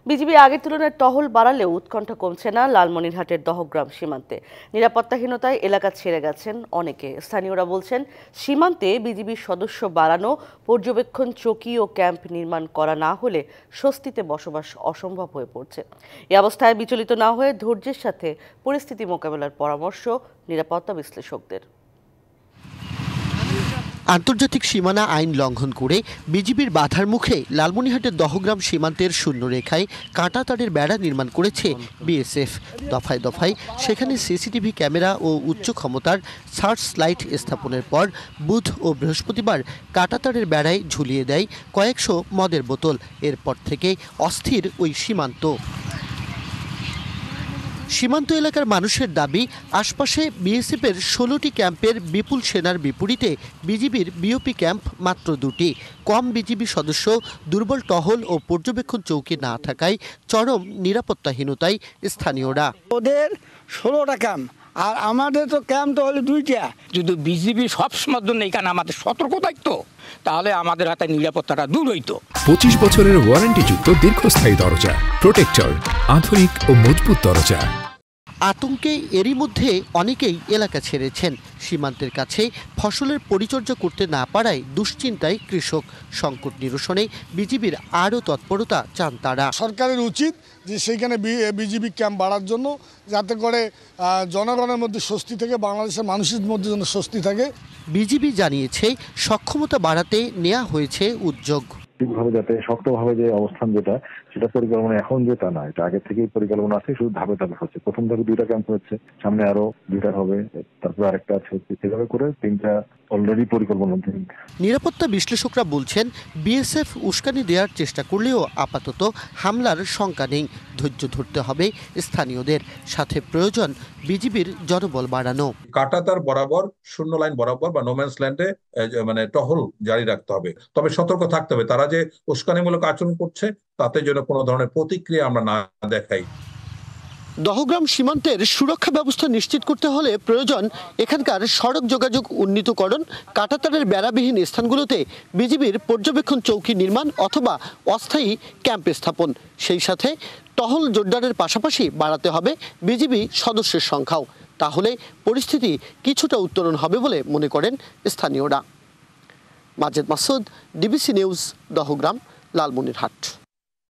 BGB আগের তুলনায় টহল বাড়ালেও উৎকণ্ঠা কমছে না লালমনিরহাটের দহগ্রাম সীমান্তে। নিরাপত্তাহীনতায় এলাকা ছেড়ে গেছেন অনেকে। স্থানীয়রা বলছেন, সীমান্তে বিজিবির সদস্য বাড়ানো, পর্যবেক্ষণ চৌকি ও ক্যাম্প নির্মাণ করা না হলে স্বস্তিতে বসবাস অসম্ভব হয়ে পড়ছে। এই অবস্থায় বিচলিত না হয়ে ধৈর্যের সাথে পরিস্থিতি মোকাবেলার পরামর্শ নিরাপত্তা বিশ্লেষকদের। আন্তর্জাতিক সীমানা আইন লঙ্ঘন করে বিজিবির বাধার মুখে লালমনিরহাটের দহগ্রাম সীমান্তের শূন্যরেখায় কাঁটাতারের বেড়া নির্মাণ করেছে বিএসএফ। দফায় দফায় সেখানে সিসিটিভি ক্যামেরা ও উচ্চ ক্ষমতার সার্চ লাইট স্থাপনের পর বুধ ও বৃহস্পতিবার কাঁটাতারের বেড়ায় ঝুলিয়ে দেয় কয়েকশো মদের বোতল। এরপর থেকে অস্থির ওই সীমান্ত। সীমান্ত এলাকার মানুষের দাবি, আশপাশে বিএসএফের 16টি ক্যাম্পের বিপুল সেনার বিপরীতে বিজিবির বিওপি ক্যাম্প মাত্র 2টি। কম বিজিবি সদস্য, দুর্বল টহল ও পর্যবেক্ষণ চৌকি না থাকায় চরম নিরাপত্তাহীনতায় স্থানীয়রা। ওদের 16টা ক্যাম্প আর আমাদের তো ক্যাম্প তো হলো 2টা। যদি বিজিবি সবসময়ের জন্য এখানে আমাদের সতর্ক থাকতো, তাহলে আমাদের হাতে নিরাপত্তাটা দূর হইতো। 25 বছরের ওয়ারেন্টিযুক্ত দীর্ঘস্থায়ী দরজা প্রোটেক্টর, আধুনিক ও মজবুত দরজা। আতঙ্কে এরই মধ্যে অনেকেই এলাকা ছেড়েছেন। সীমান্তের কাছে ফসলের পরিচর্যা করতে না পারায় দুশ্চিন্তায় কৃষক। সংকট নিরসনে বিজিবির আরও তৎপরতা চান তারা। সরকারের উচিত যে সেইখানে বিজিবি ক্যাম্প বাড়ার জন্য, যাতে করে জনগণের মধ্যে স্বস্তি থেকে, বাংলাদেশের মানুষের মধ্যে যেন স্বস্তি থাকে। বিজিবি জানিয়েছে, সক্ষমতা বাড়াতে নেওয়া হয়েছে উদ্যোগ। ঠিকভাবে যাতে শক্তভাবে যে অবস্থান সেটা পরিকল্পনা এখন যেটা না, এটা আগে থেকেই পরিকল্পনা আছে, শুধু ধাপে ধাপে হচ্ছে। প্রথম ধাপে 2টা ক্যাম্প হচ্ছে, সামনে আরো 2টা হবে, তারপর আরেকটা আছে, সেভাবে করে 3টা অলরেডি পরিকল্পনা। নিরাপত্তা বিশ্লেষকরা বলছেন, বিএসএফ উস্কানি দেওয়ার চেষ্টা করলেও আপাতত হামলার শঙ্কা নেই। ধৈর্য ধরতে হবে স্থানীয়দের, সাথে প্রয়োজন বিজিবির জনবল বাড়ানো। কাঁটাতার বরাবর, শূন্য লাইন বরাবর বা নোম্যান্স ল্যান্ডে মানে টহল জারি রাখতে হবে। তবে সতর্ক থাকতে হবে, তারা যে উস্কানিমূলক আচরণ করছে তাতে যেন কোনো ধরনের প্রতিক্রিয়া আমরা না দেখাই। দহগ্রাম সীমান্তের সুরক্ষা ব্যবস্থা নিশ্চিত করতে হলে প্রয়োজন এখানকার সড়ক যোগাযোগ উন্নীতকরণ, কাঁটাতারের বেড়াবিহীন স্থানগুলোতে বিজিবির পর্যবেক্ষণ চৌকি নির্মাণ অথবা অস্থায়ী ক্যাম্প স্থাপন। সেই সাথে টহল জোরদারের পাশাপাশি বাড়াতে হবে বিজিবি সদস্যের সংখ্যাও। তাহলে পরিস্থিতি কিছুটা উত্তরণ হবে বলে মনে করেন স্থানীয়রা। Majed Masud, DBC news, Dahagram, Lalmonirhat.